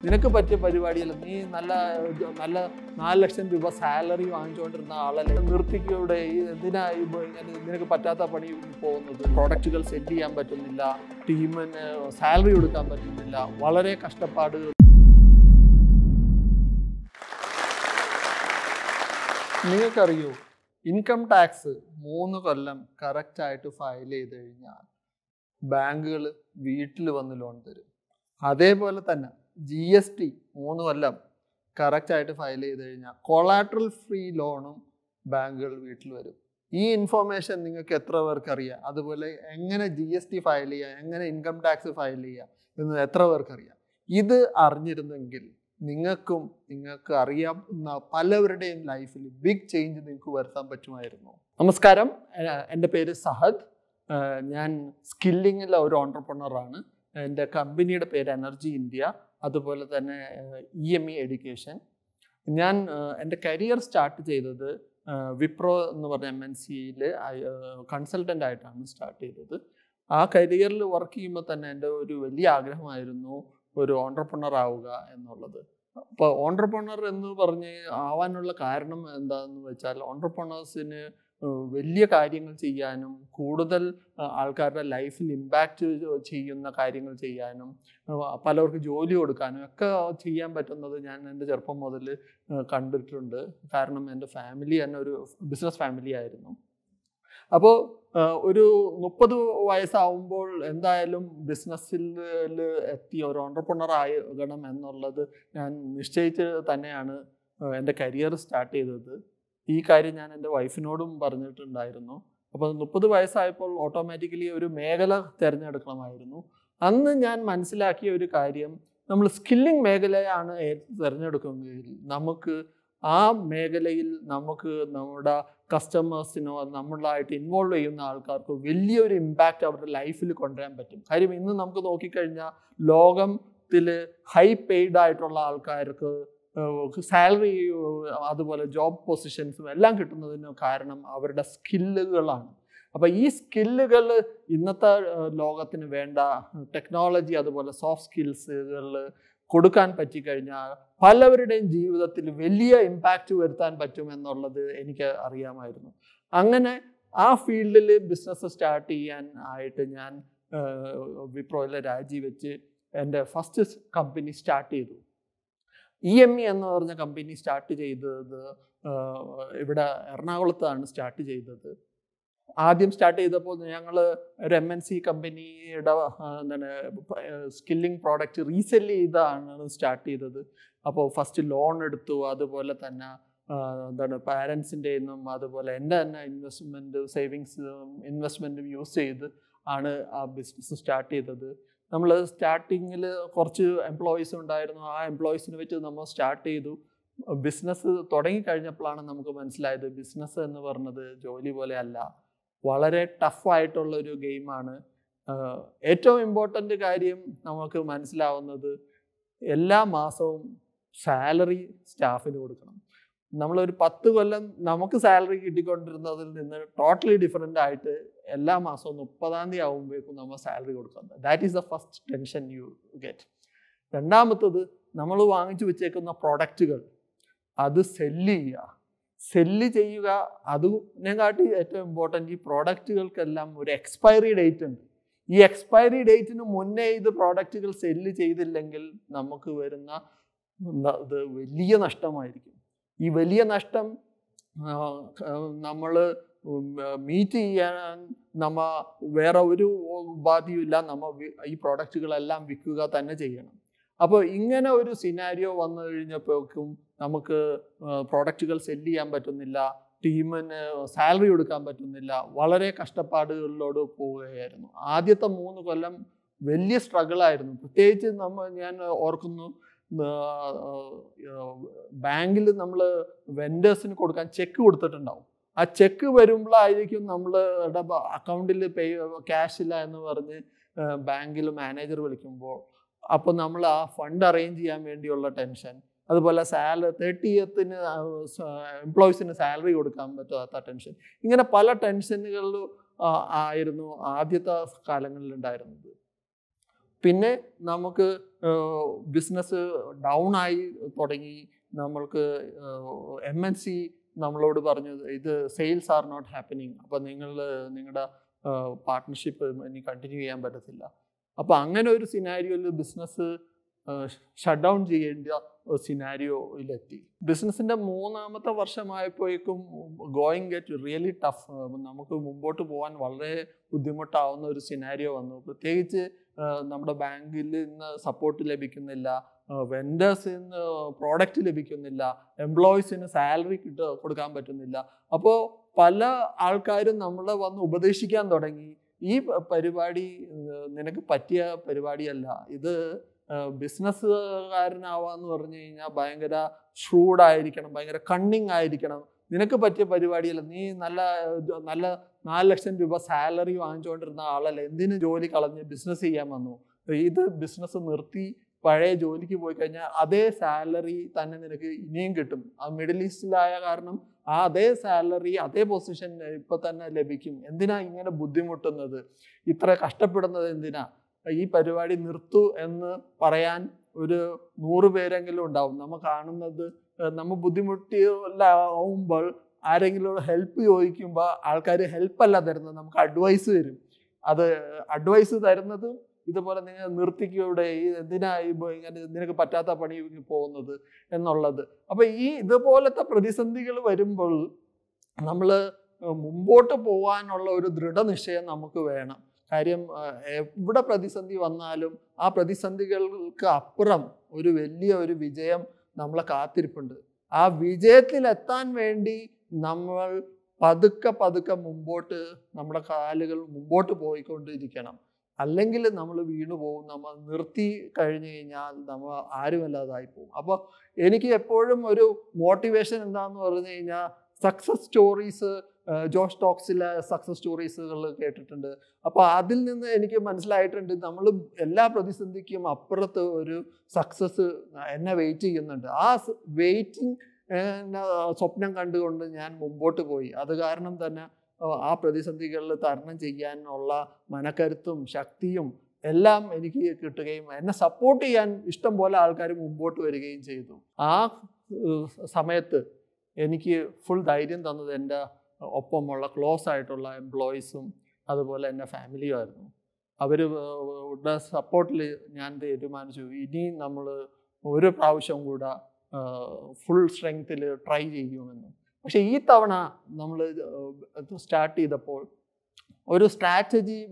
നിനക്ക് പറ്റിയ പരിപാടിയല്ല. നീ നല്ല 4 ലക്ഷം രൂപ സാലറി വാങ്ങിച്ചുകൊണ്ടിരുന്ന ആളല്ലേ, നിർത്തിക്കൂടെ? എന്തിനാ നിനക്ക് പറ്റാത്ത പണി പോകുന്നത്? പ്രോഡക്റ്റുകൾ സെറ്റ് ചെയ്യാൻ പറ്റുന്നില്ല, ടീമിന് സാലറി കൊടുക്കാൻ പറ്റുന്നില്ല, വളരെ കഷ്ടപ്പാട്. നിങ്ങൾക്കറിയോ, ഇൻകം ടാക്സ് 3 കൊല്ലം കറക്റ്റായിട്ട് ഫയൽ ചെയ്ത് കഴിഞ്ഞാൽ ബാങ്കുകൾ വീട്ടിൽ വന്ന് ലോൺ തരും. അതേപോലെ തന്നെ GST 3 കൊല്ലം കറക്റ്റായിട്ട് ഫയൽ ചെയ്ത് കഴിഞ്ഞാൽ കൊളാട്രൽ ഫ്രീ ലോണും ബാങ്കുകൾ വീട്ടിൽ വരും. ഈ ഇൻഫോർമേഷൻ നിങ്ങൾക്ക് എത്ര പേർക്ക് അറിയാം? അതുപോലെ എങ്ങനെ GST ഫയൽ ചെയ്യുക, എങ്ങനെ ഇൻകം ടാക്സ് ഫയൽ ചെയ്യുക എന്ന് എത്ര പേർക്ക് അറിയാം? ഇത് അറിഞ്ഞിരുന്നെങ്കിൽ നിങ്ങൾക്ക് അറിയാവുന്ന പലവരുടെയും ലൈഫിൽ ബിഗ് ചേഞ്ച് നിങ്ങൾക്ക് വരുത്താൻ പറ്റുമായിരുന്നു. നമസ്കാരം, എൻ്റെ പേര് സഹദ്. ഞാൻ സ്കില്ലിങ്ങിലെ ഒരു ഓൺട്രപ്രണറാണ്. എൻ്റെ കമ്പനിയുടെ പേര് എനർജി ഇന്ത്യ, അതുപോലെ തന്നെ EME എഡ്യൂക്കേഷൻ. ഞാൻ എൻ്റെ കരിയർ സ്റ്റാർട്ട് ചെയ്തത് വിപ്രോ എന്ന് പറഞ്ഞ MNCയിൽ കൺസൾട്ടൻ്റ് ആയിട്ടാണ് സ്റ്റാർട്ട് ചെയ്തത്. ആ കരിയറിൽ വർക്ക് ചെയ്യുമ്പോൾ തന്നെ എൻ്റെ ഒരു വലിയ ആഗ്രഹമായിരുന്നു ഒരു ഓൺട്രപ്രണർ ആവുക എന്നുള്ളത്. അപ്പോൾ ഓൺട്രപ്രണർ എന്ന് പറഞ്ഞ് ആവാനുള്ള കാരണം എന്താണെന്ന് വെച്ചാൽ, ഓൺട്രപ്രണേഴ്സിന് വലിയ കാര്യങ്ങൾ ചെയ്യാനും കൂടുതൽ ആൾക്കാരുടെ ലൈഫിൽ ഇമ്പാക്റ്റ് ചെയ്യുന്ന കാര്യങ്ങൾ ചെയ്യാനും പലർക്ക് ജോലി കൊടുക്കാനും ഒക്കെ ചെയ്യാൻ പറ്റുന്നത് ഞാൻ എൻ്റെ ചെറുപ്പം മുതൽ കണ്ടിട്ടുണ്ട്. കാരണം എൻ്റെ ഫാമിലി തന്നെ ഒരു ബിസിനസ് ഫാമിലി ആയിരുന്നു. അപ്പോൾ ഒരു 30 വയസ്സാവുമ്പോൾ എന്തായാലും ബിസിനസ്സിൽ എത്തി ഒരു ഓൺട്രപ്രണർ ആകണം എന്നുള്ളത് ഞാൻ നിശ്ചയിച്ച് തന്നെയാണ് എൻ്റെ കരിയർ സ്റ്റാർട്ട് ചെയ്തത്. ഈ കാര്യം ഞാൻ എൻ്റെ വൈഫിനോടും പറഞ്ഞിട്ടുണ്ടായിരുന്നു. അപ്പോൾ 30 വയസ്സായപ്പോൾ ഓട്ടോമാറ്റിക്കലി ഒരു മേഖല തിരഞ്ഞെടുക്കണമായിരുന്നു. അന്ന് ഞാൻ മനസ്സിലാക്കിയ ഒരു കാര്യം, നമ്മൾ സ്കില്ലിംഗ് മേഖലയാണ് തിരഞ്ഞെടുക്കുന്നതെങ്കിൽ നമുക്ക് ആ മേഖലയിൽ നമുക്ക് നമ്മുടെ കസ്റ്റമേഴ്സിനോ നമ്മളായിട്ട് ഇൻവോൾവ് ചെയ്യുന്ന ആൾക്കാർക്ക് വലിയൊരു ഇമ്പാക്റ്റ് അവരുടെ ലൈഫിൽ കൊണ്ടുവരാൻ പറ്റും. കാര്യം ഇന്ന് നമുക്ക് നോക്കിക്കഴിഞ്ഞാൽ ലോകത്തിൽ ഹൈ പെയ്ഡ് ആയിട്ടുള്ള ആൾക്കാർക്ക് സാലറി, അതുപോലെ ജോബ് പൊസിഷൻസും എല്ലാം കിട്ടുന്നതിന് കാരണം അവരുടെ സ്കില്ലുകളാണ്. അപ്പോൾ ഈ സ്കില്ലുകൾ ഇന്നത്തെ ലോകത്തിന് വേണ്ട ടെക്നോളജി, അതുപോലെ സോഫ്റ്റ് സ്കിൽസുകൾ കൊടുക്കാൻ പറ്റിക്കഴിഞ്ഞാൽ പലവരുടെയും ജീവിതത്തിൽ വലിയ ഇമ്പാക്റ്റ് വരുത്താൻ പറ്റുമെന്നുള്ളത് എനിക്ക് അറിയാമായിരുന്നു. അങ്ങനെ ആ ഫീൽഡിൽ ബിസിനസ് സ്റ്റാർട്ട് ചെയ്യാൻ ആയിട്ട് ഞാൻ വിപ്രോയിലെ രാജിവെച്ച് എൻ്റെ ഫസ്റ്റ് കമ്പനി സ്റ്റാർട്ട് ചെയ്തു. EME എന്ന് പറഞ്ഞ കമ്പനി സ്റ്റാർട്ട് ചെയ്തത് ഇവിടെ എറണാകുളത്താണ് സ്റ്റാർട്ട് ചെയ്തത്. ആദ്യം സ്റ്റാർട്ട് ചെയ്തപ്പോൾ ഞങ്ങൾ ഒരു MNC കമ്പനിയുടെ എന്താണ് സ്കില്ലിംഗ് പ്രോഡക്റ്റ് റീസെല് ചെയ്താണ് സ്റ്റാർട്ട് ചെയ്തത്. അപ്പോൾ ഫസ്റ്റ് ലോൺ എടുത്തു, അതുപോലെ തന്നെ എന്താണ് പാരൻസിൻ്റെ നിന്നും അതുപോലെ എൻ്റെ തന്നെ ഇൻവെസ്റ്റ്മെൻറ്റും യൂസ് ചെയ്ത് ആണ് ആ ബിസിനസ് സ്റ്റാർട്ട് ചെയ്തത്. നമ്മൾ സ്റ്റാർട്ടിങ്ങിൽ കുറച്ച് എംപ്ലോയീസ് ഉണ്ടായിരുന്നു. ആ എംപ്ലോയീസിനെ വെച്ച് നമ്മൾ സ്റ്റാർട്ട് ചെയ്തു. ബിസിനസ് തുടങ്ങിക്കഴിഞ്ഞപ്പോഴാണ് നമുക്ക് മനസ്സിലായത് ബിസിനസ് എന്ന് പറഞ്ഞത് ജോലി പോലെ അല്ല, വളരെ ടഫായിട്ടുള്ളൊരു ഗെയിമാണ്. ഏറ്റവും ഇമ്പോർട്ടൻ്റ് കാര്യം നമുക്ക് മനസ്സിലാവുന്നത്, എല്ലാ മാസവും സാലറി സ്റ്റാഫിന് കൊടുക്കണം. നമ്മളൊരു 10 കൊല്ലം നമുക്ക് സാലറി കിട്ടിക്കൊണ്ടിരുന്നതിൽ നിന്ന് ടോട്ടലി ഡിഫറെൻ്റ് ആയിട്ട് എല്ലാ മാസവും 30-ാം തീയതി ആകുമ്പോഴേക്കും നമ്മൾ സാലറി കൊടുക്കുന്നത്. That is the first tension you get. രണ്ടാമത്തത്, നമ്മൾ വാങ്ങിച്ചു വെച്ചേക്കുന്ന പ്രൊഡക്റ്റുകൾ അത് സെല്ല് ചെയ്യുക. അതിനെക്കാട്ടി ഏറ്റവും ഇമ്പോർട്ടൻ്റ്, ഈ പ്രോഡക്റ്റുകൾക്കെല്ലാം ഒരു എക്സ്പയറി ഡേറ്റ് ഉണ്ട്. ഈ എക്സ്പയറി ഡേറ്റിന് മുന്നേ ഇത് പ്രോഡക്റ്റുകൾ സെല്ല് ചെയ്തില്ലെങ്കിൽ നമുക്ക് വരുന്ന ഇത് വലിയ നഷ്ടമായിരിക്കും. ഈ വലിയ നഷ്ടം നമ്മൾ മീറ്റ് ചെയ്യാൻ വേറെ ഒരു ഉപാധിയുമില്ല. ഈ പ്രോഡക്റ്റുകളെല്ലാം വിൽക്കുക തന്നെ ചെയ്യണം. അപ്പോൾ ഇങ്ങനെ ഒരു സിനാരിയോ വന്നു കഴിഞ്ഞപ്പോഴേക്കും നമുക്ക് പ്രോഡക്റ്റുകൾ സെല്ല് ചെയ്യാൻ പറ്റുന്നില്ല, ടീമിന് സാലറി കൊടുക്കാൻ പറ്റുന്നില്ല, വളരെ കഷ്ടപ്പാടുകളിലോട് പോവുകയായിരുന്നു. ആദ്യത്തെ 3 കൊല്ലം വലിയ സ്ട്രഗിളായിരുന്നു. പ്രത്യേകിച്ച് ഞാൻ ഓർക്കുന്നു, ബാങ്കിൽ നമ്മൾ വെൻഡേഴ്സിന് കൊടുക്കാൻ ചെക്ക് കൊടുത്തിട്ടുണ്ടാവും. ആ ചെക്ക് വരുമ്പോഴായിരിക്കും നമ്മളുടെ അക്കൗണ്ടിൽ ക്യാഷ് ഇല്ല എന്ന് പറഞ്ഞ് ബാങ്കിൽ മാനേജർ വിളിക്കുമ്പോൾ അപ്പോൾ നമ്മൾ ആ ഫണ്ട് അറേഞ്ച് ചെയ്യാൻ വേണ്ടിയുള്ള ടെൻഷൻ, അതുപോലെ 30th എംപ്ലോയീസിന് സാലറി കൊടുക്കാൻ പറ്റാത്ത ടെൻഷൻ, ഇങ്ങനെ പല ടെൻഷനുകൾ ആയിരുന്നു ആദ്യത്തെ കാലങ്ങളിൽ ഉണ്ടായിരുന്നത്. പിന്നെ നമുക്ക് ബിസിനസ് ഡൗൺ ആയി തുടങ്ങി. നമ്മൾക്ക് MNC നമ്മളോട് പറഞ്ഞു ഇത് സെയിൽസ് ആർ നോട്ട് ഹാപ്പനിങ്, അപ്പോൾ നിങ്ങളുടെ പാർട്ട്ണർഷിപ്പ് ഇനി കണ്ടിന്യൂ ചെയ്യാൻ പറ്റത്തില്ല. അപ്പോൾ അങ്ങനെ ഒരു സിനാരിയോയിൽ ബിസിനസ് ഷട്ട് ഡൗൺ ചെയ്യേണ്ട സിനാരിയോയിലെത്തി. ബിസിനസ്സിൻ്റെ 3-ാമത്തെ വർഷമായപ്പോഴേക്കും ഗോയിങ് ഗെറ്റ് റിയലി ടഫ്. നമുക്ക് മുമ്പോട്ട് പോകാൻ വളരെ ബുദ്ധിമുട്ടാവുന്ന ഒരു സിനാരിയോ വന്നു. പ്രത്യേകിച്ച് നമ്മുടെ ബാങ്കിൽ നിന്ന് സപ്പോർട്ട് ലഭിക്കുന്നില്ല, വെൻഡേഴ്സിൽ നിന്ന് പ്രോഡക്റ്റ് ലഭിക്കുന്നില്ല, എംപ്ലോയീസിന് സാലറി കൊടുക്കാൻ പറ്റുന്നില്ല. അപ്പോൾ പല ആൾക്കാരും നമ്മളെ വന്ന് ഉപദേശിക്കാൻ തുടങ്ങി, ഈ പരിപാടി നിനക്ക് പറ്റിയ പരിപാടിയല്ല, ഇത് ബിസിനസ്സുകാരനാവാന്ന് പറഞ്ഞു കഴിഞ്ഞാൽ ഭയങ്കര ഷ്രൂഡായിരിക്കണം, ഭയങ്കര കണ്ണിങ് ആയിരിക്കണം, നിനക്ക് പറ്റിയ പരിപാടിയല്ല, നീ നല്ല 4 ലക്ഷം രൂപ സാലറി വാങ്ങിച്ചുകൊണ്ടിരുന്ന ആളല്ല, എന്തിനു ജോലി കളഞ്ഞ് ബിസിനസ് ചെയ്യാൻ വന്നു, ഇത് ബിസിനസ് നിർത്തി പഴയ ജോലിക്ക് പോയി കഴിഞ്ഞാൽ അതേ സാലറി തന്നെ നിനക്ക് ഇനിയും കിട്ടും, ആ മിഡിൽ ഈസ്റ്റിലായ കാരണം ആ അതേ സാലറി അതേ പൊസിഷൻ ഇപ്പം തന്നെ ലഭിക്കും, എന്തിനാ ഇങ്ങനെ ബുദ്ധിമുട്ടുന്നത്, ഇത്ര കഷ്ടപ്പെടുന്നത് എന്തിനാ, ഈ പരിപാടി നിർത്തൂ എന്ന് പറയാൻ ഒരു 100 പേരെങ്കിലും ഉണ്ടാവും. നമ്മൾ കാണുന്നത്, നമ്മൾ ബുദ്ധിമുട്ടിലാവുമ്പോൾ ആരെങ്കിലും ഹെൽപ്പ് ചോദിക്കുമ്പോൾ ആൾക്കാർ ഹെൽപ്പല്ല തരുന്നത്, നമുക്ക് അഡ്വൈസ് തരും. അത് അഡ്വൈസ് തരുന്നതും ഇതുപോലെ നിങ്ങൾ നിർത്തിക്കൂടെ, എന്തിനാ ഇങ്ങനെ നിനക്ക് പറ്റാത്ത പണി പോകുന്നത് എന്നുള്ളത്. അപ്പോൾ ഇതുപോലത്തെ പ്രതിസന്ധികൾ വരുമ്പോൾ നമ്മൾ മുമ്പോട്ട് പോകാനുള്ള ഒരു ദൃഢനിശ്ചയം നമുക്ക് വേണം. കാര്യം എവിടെ പ്രതിസന്ധി വന്നാലും ആ പ്രതിസന്ധികൾക്ക് അപ്പുറം ഒരു വലിയ വിജയം നമ്മളെ കാത്തിരിപ്പുണ്ട്. ആ വിജയത്തിലെത്താൻ വേണ്ടി നമ്മൾ പതുക്കെ മുമ്പോട്ട് നമ്മുടെ കാലുകൾ മുമ്പോട്ട് പോയിക്കൊണ്ടിരിക്കണം. അല്ലെങ്കിൽ നമ്മൾ വീണു പോകും, നമ്മൾ നിർത്തി കഴിഞ്ഞു കഴിഞ്ഞാൽ നമ്മൾ ആരുമല്ലാതായി പോകും. അപ്പോൾ എനിക്ക് എപ്പോഴും ഒരു മോട്ടിവേഷൻ എന്താണെന്ന് പറഞ്ഞു കഴിഞ്ഞാൽ, സക്സസ് സ്റ്റോറീസ്, ജോഷ് ടോക്സിലെ സക്സസ് സ്റ്റോറീസുകൾ കേട്ടിട്ടുണ്ട്. അപ്പോൾ അതിൽ നിന്ന് എനിക്ക് മനസ്സിലായിട്ടുണ്ട്, നമ്മൾ എല്ലാ പ്രതിസന്ധിക്കും അപ്പുറത്ത് ഒരു സക്സസ് എന്നെ വെയിറ്റ് ചെയ്യുന്നുണ്ട്. ആ വെയിറ്റിംഗ് സ്വപ്നം കണ്ടുകൊണ്ട് ഞാൻ മുമ്പോട്ട് പോയി. അത് കാരണം തന്നെ ആ പ്രതിസന്ധികളിൽ തരണം ചെയ്യാനുള്ള മനക്കരുത്തും ശക്തിയും എല്ലാം എനിക്ക് കിട്ടുകയും എന്നെ സപ്പോർട്ട് ചെയ്യാൻ ഇഷ്ടം പോലെ ആൾക്കാർ മുമ്പോട്ട് വരികയും ചെയ്തു. ആ സമയത്ത് എനിക്ക് ഫുൾ ധൈര്യം തന്നത് എൻ്റെ ഒപ്പമുള്ള ക്ലോസ് ആയിട്ടുള്ള എംപ്ലോയീസും അതുപോലെ എൻ്റെ ഫാമിലിയുമായിരുന്നു. അവരുടെ സപ്പോർട്ടിൽ ഞാൻ തീരുമാനിച്ചു, ഇനി നമ്മൾ ഒരു പ്രാവശ്യം കൂടെ ഫുൾ സ്ട്രെങ്ത്തിൽ ട്രൈ ചെയ്യുമെന്ന്. പക്ഷേ ഈ തവണ നമ്മൾ സ്റ്റാർട്ട് ചെയ്തപ്പോൾ ഒരു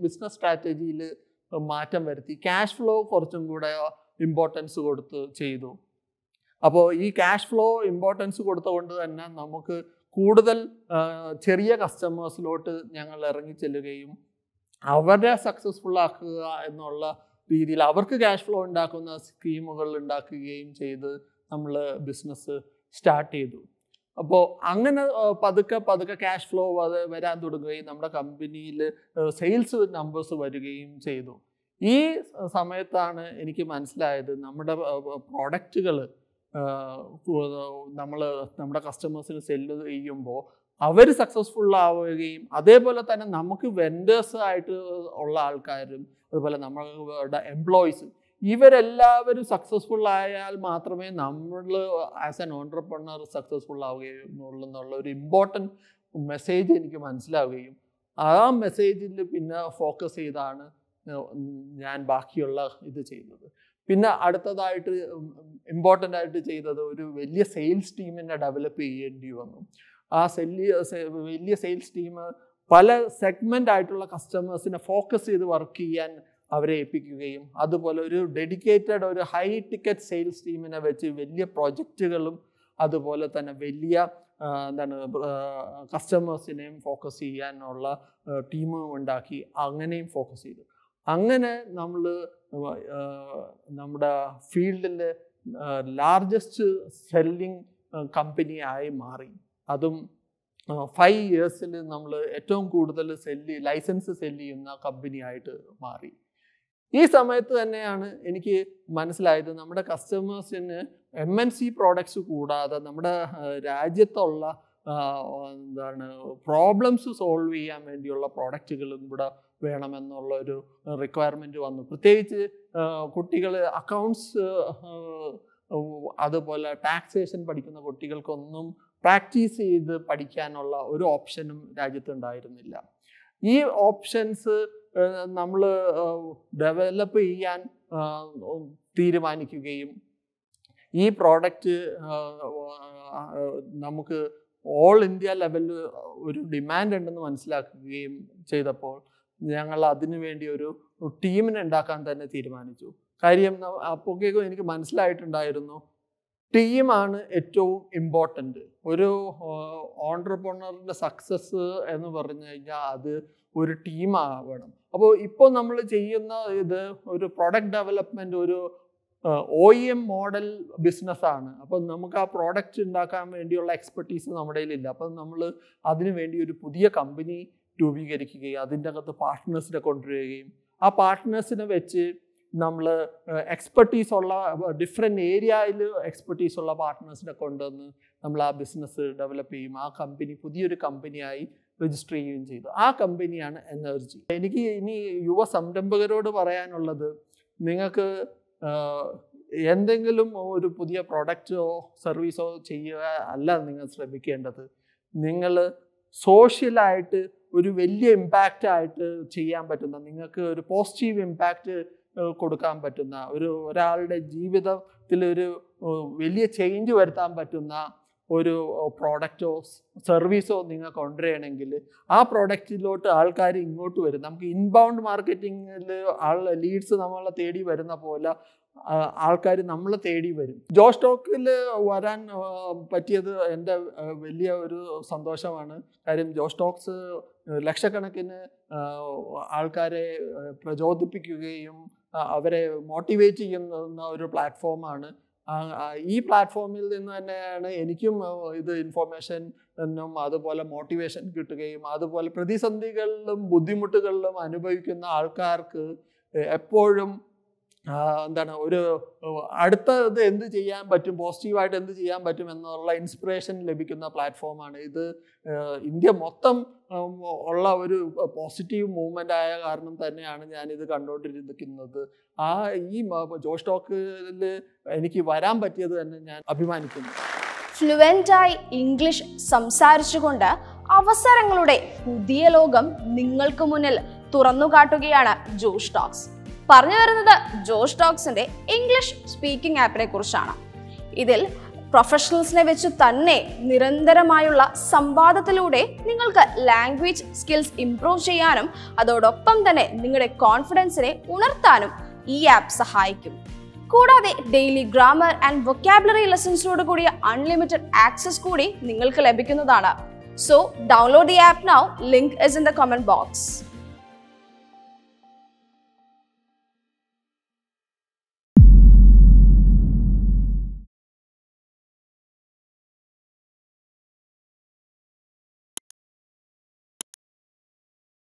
ബിസിനസ് സ്ട്രാറ്റജിയിൽ മാറ്റം വരുത്തി. ക്യാഷ് ഫ്ലോ കുറച്ചും കൂടെ ഇമ്പോർട്ടൻസ് കൊടുത്ത് ചെയ്തു. അപ്പോൾ ഈ ക്യാഷ് ഫ്ലോ ഇമ്പോർട്ടൻസ് കൊടുത്തുകൊണ്ട് തന്നെ നമുക്ക് കൂടുതൽ ചെറിയ കസ്റ്റമേഴ്സിലോട്ട് ഞങ്ങൾ ഇറങ്ങിച്ചെല്ലുകയും അവരെ സക്സസ്ഫുൾ ആക്കുക എന്നുള്ള രീതിയിൽ അവർക്ക് ക്യാഷ് ഫ്ലോ ഉണ്ടാക്കുന്ന സ്കീമുകൾ ഉണ്ടാക്കുകയും ചെയ്ത് നമ്മൾ ബിസിനസ് സ്റ്റാർട്ട് ചെയ്തു. അപ്പോൾ അങ്ങനെ പതുക്കെ ക്യാഷ് ഫ്ലോ വരാൻ തുടങ്ങുകയും നമ്മുടെ കമ്പനിയിൽ സെയിൽസ് നമ്പേഴ്സ് വരികയും ചെയ്തു. ഈ സമയത്താണ് എനിക്ക് മനസ്സിലായത്, നമ്മുടെ പ്രോഡക്റ്റുകൾ നമ്മുടെ കസ്റ്റമേഴ്സിന് സെല്ല് ചെയ്യുമ്പോൾ അവർ സക്സസ്ഫുൾ ആവുകയും അതേപോലെ തന്നെ നമുക്ക് വെൻഡേഴ്സ് ആയിട്ട് ഉള്ള ആൾക്കാരും അതുപോലെ നമ്മളുടെ എംപ്ലോയീസ് ഇവരെല്ലാവരും സക്സസ്ഫുൾ ആയാൽ മാത്രമേ നമ്മൾ ആസ് എൻ ഓൺട്രപ്രണർ സക്സസ്ഫുൾ ആവുകയുള്ളൂ എന്നുള്ള ഒരു ഇമ്പോർട്ടൻറ്റ് മെസ്സേജ് എനിക്ക് മനസ്സിലാവുകയും ആ മെസ്സേജിൽ പിന്നെ ഫോക്കസ് ചെയ്താണ് ഞാൻ ബാക്കിയുള്ള ഇത് ചെയ്തത്. പിന്നെ അടുത്തതായിട്ട് ഇമ്പോർട്ടൻ്റ് ആയിട്ട് ചെയ്തത് ഒരു വലിയ സെയിൽസ് ടീമിനെ ഡെവലപ്പ് ചെയ്യേണ്ടി വന്നു. ആ വലിയ സെയിൽസ് ടീം പല സെഗ്മെൻ്റ് ആയിട്ടുള്ള കസ്റ്റമേഴ്സിനെ ഫോക്കസ് ചെയ്ത് വർക്ക് ചെയ്യാൻ അവരെ ഏൽപ്പിക്കുകയും അതുപോലെ ഒരു ഡെഡിക്കേറ്റഡ് ഒരു ഹൈ ടിക്കറ്റ് സെയിൽസ് ടീമിനെ വെച്ച് വലിയ പ്രൊജക്റ്റുകളും അതുപോലെ തന്നെ വലിയ കസ്റ്റമേഴ്സിനെയും ഫോക്കസ് ചെയ്യാനുള്ള ടീമും ഉണ്ടാക്കി അങ്ങനെയും ഫോക്കസ് ചെയ്തു. അങ്ങനെ നമ്മൾ നമ്മുടെ ഫീൽഡിൽ ലാർജസ്റ്റ് സെല്ലിംഗ് കമ്പനി ആയി മാറി. അതും 5 ഇയേഴ്സിൽ നമ്മൾ ഏറ്റവും കൂടുതൽ ലൈസൻസ് സെല്ല് ചെയ്യുന്ന കമ്പനി ആയിട്ട് മാറി. ഈ സമയത്ത് തന്നെയാണ് എനിക്ക് മനസ്സിലായത് നമ്മുടെ കസ്റ്റമേഴ്സിന് MNC പ്രോഡക്ട്സ് കൂടാതെ നമ്മുടെ രാജ്യത്തുള്ള പ്രോബ്ലംസ് സോൾവ് ചെയ്യാൻ വേണ്ടിയുള്ള പ്രോഡക്റ്റുകളും ഇവിടെ വേണമെന്നുള്ള ഒരു റിക്വയർമെൻറ്റ് വന്നു. പ്രത്യേകിച്ച് കുട്ടികൾ അക്കൗണ്ട്സ് അതുപോലെ ടാക്സേഷൻ പഠിക്കുന്ന കുട്ടികൾക്കൊന്നും പ്രാക്ടീസ് ചെയ്ത് പഠിക്കാനുള്ള ഒരു ഓപ്ഷനും രാജ്യത്തുണ്ടായിരുന്നില്ല. ഈ ഓപ്ഷൻസ് നമ്മൾ ഡെവലപ്പ് ചെയ്യാൻ തീരുമാനിക്കുകയും ഈ പ്രോഡക്റ്റ് നമുക്ക് ഓൾ ഇന്ത്യ ലെവലിൽ ഒരു ഡിമാൻഡ് ഉണ്ടെന്ന് മനസ്സിലാക്കുകയും ചെയ്തപ്പോൾ ഞങ്ങൾ അതിനു വേണ്ടി ഒരു ടീമിനെ ഉണ്ടാക്കാൻ തന്നെ തീരുമാനിച്ചു. കാര്യം അപ്പോഴേക്കും എനിക്ക് മനസ്സിലായിട്ടുണ്ടായിരുന്നു ടീമാണ് ഏറ്റവും ഇമ്പോർട്ടൻ്റ്. ഒരു ഓൺട്രപ്രണറിൻ്റെ സക്സസ് എന്ന് പറഞ്ഞു കഴിഞ്ഞാൽ അത് ഒരു ടീമാവണം. അപ്പോൾ ഇപ്പോൾ നമ്മൾ ചെയ്യുന്ന ഇത് ഒരു പ്രൊഡക്റ്റ് ഡെവലപ്മെൻറ്റ്, ഒരു OEM മോഡൽ ബിസിനസ്സാണ്. അപ്പം നമുക്ക് ആ പ്രോഡക്റ്റ് ഉണ്ടാക്കാൻ വേണ്ടിയുള്ള എക്സ്പെർട്ടീസ് നമ്മുടെ കയ്യിലില്ല. അപ്പം നമ്മൾ അതിനു വേണ്ടി ഒരു പുതിയ കമ്പനി രൂപീകരിക്കുകയും അതിൻ്റെ അകത്ത് പാർട്ട്നേഴ്സിനെ കൊണ്ടുവരികയും ആ പാർട്ട്നേഴ്സിനെ വെച്ച് നമ്മൾ എക്സ്പെർട്ടീസുള്ള ഡിഫറെൻറ്റ് ഏരിയയിൽ എക്സ്പെർട്ടീസുള്ള പാർട്ട്നേഴ്സിനെ കൊണ്ടുവന്ന് നമ്മൾ ആ ബിസിനസ് ഡെവലപ്പ് ചെയ്യും. ആ കമ്പനി പുതിയൊരു കമ്പനിയായി രജിസ്റ്റർ ചെയ്യുകയും ചെയ്തു. ആ കമ്പനിയാണ് എനർജി. എനിക്ക് ഇനി യുവ സംരംഭകരോട് പറയാനുള്ളത്, നിങ്ങൾക്ക് എന്തെങ്കിലും ഒരു പുതിയ പ്രൊഡക്റ്റോ സർവീസോ ചെയ്യുക അല്ല നിങ്ങൾ ശ്രമിക്കേണ്ടത്. നിങ്ങൾ സോഷ്യലായിട്ട് ഒരു വലിയ ഇമ്പാക്റ്റ് ആയിട്ട് ചെയ്യാൻ പറ്റുന്ന, നിങ്ങൾക്ക് ഒരു പോസിറ്റീവ് ഇമ്പാക്റ്റ് കൊടുക്കാൻ പറ്റുന്ന, ഒരാളുടെ ജീവിതത്തിൽ ഒരു വലിയ ചേഞ്ച് വരുത്താൻ പറ്റുന്ന ഒരു പ്രോഡക്റ്റോ സർവീസോ നിങ്ങൾ കൊണ്ടുവരികയാണെങ്കിൽ ആ പ്രോഡക്റ്റിലോട്ട് ആൾക്കാർ ഇങ്ങോട്ട് വരും. നമുക്ക് ഇൻബൗണ്ട് മാർക്കറ്റിങ്ങിൽ ലീഡ്സ് നമ്മളെ തേടി വരുന്ന പോലെ ആൾക്കാർ നമ്മളെ തേടി വരും. ജോസ്റ്റോക്കിൽ വരാൻ പറ്റിയത് എൻ്റെ വലിയ ഒരു സന്തോഷമാണ്. കാര്യം ജോസ്റ്റോക്സ് ലക്ഷക്കണക്കിന് ആൾക്കാരെ പ്രചോദിപ്പിക്കുകയും അവരെ മോട്ടിവേറ്റ് ചെയ്യുന്ന ഒരു പ്ലാറ്റ്ഫോമാണ്. ഈ പ്ലാറ്റ്ഫോമിൽ നിന്ന് തന്നെയാണ് എനിക്കും ഇത് ഇൻഫോർമേഷനും അതുപോലെ മോട്ടിവേഷൻ കിട്ടുകയും അതുപോലെ പ്രതിസന്ധികളിലും ബുദ്ധിമുട്ടുകളിലും അനുഭവിക്കുന്ന ആൾക്കാർക്ക് എപ്പോഴും ഒരു അടുത്തത് എന്ത് ചെയ്യാൻ പറ്റും, പോസിറ്റീവായിട്ട് എന്ത് ചെയ്യാൻ പറ്റും എന്നുള്ള ഇൻസ്പിറേഷൻ ലഭിക്കുന്ന പ്ലാറ്റ്ഫോമാണ് ഇത്. ഇന്ത്യ മൊത്തം ഉള്ള ഒരു പോസിറ്റീവ് മൂവ്മെൻ്റ് ആയ കാരണം തന്നെയാണ് ഞാനിത് കണ്ടുകൊണ്ടിരിക്കുന്നത്. ഈ ജോസ്റ്റോക്കിൽ എനിക്ക് വരാൻ പറ്റിയത് തന്നെ ഞാൻ അഭിമാനിക്കുന്നു. ഫ്ലുവൻ്റായി ഇംഗ്ലീഷ് സംസാരിച്ചുകൊണ്ട് അവസരങ്ങളുടെ പുതിയ ലോകം നിങ്ങൾക്ക് മുന്നിൽ തുറന്നു കാട്ടുകയാണ് ജോഷ് ടോക്സ്. പറഞ്ഞു വരുന്നത് ജോഷ് ടോക്സിന്റെ ഇംഗ്ലീഷ് സ്പീക്കിംഗ് ആപ്പിനെ കുറിച്ചാണ്. ഇതിൽ പ്രൊഫഷണൽസിനെ വെച്ച് തന്നെ നിരന്തരമായുള്ള സംവാദത്തിലൂടെ നിങ്ങൾക്ക് ലാംഗ്വേജ് സ്കിൽസ് ഇംപ്രൂവ് ചെയ്യാനും അതോടൊപ്പം തന്നെ നിങ്ങളുടെ കോൺഫിഡൻസിനെ ഉണർത്താനും ഈ ആപ്പ് സഹായിക്കും. കൂടാതെ ഡെയിലി ഗ്രാമർ ആൻഡ് വൊക്കാബുലറി ലെസൺസിനോട് കൂടിയ അൺലിമിറ്റഡ് ആക്സസ് കൂടി നിങ്ങൾക്ക് ലഭിക്കുന്നതാണ്. So download the app now. Link is in the comment box.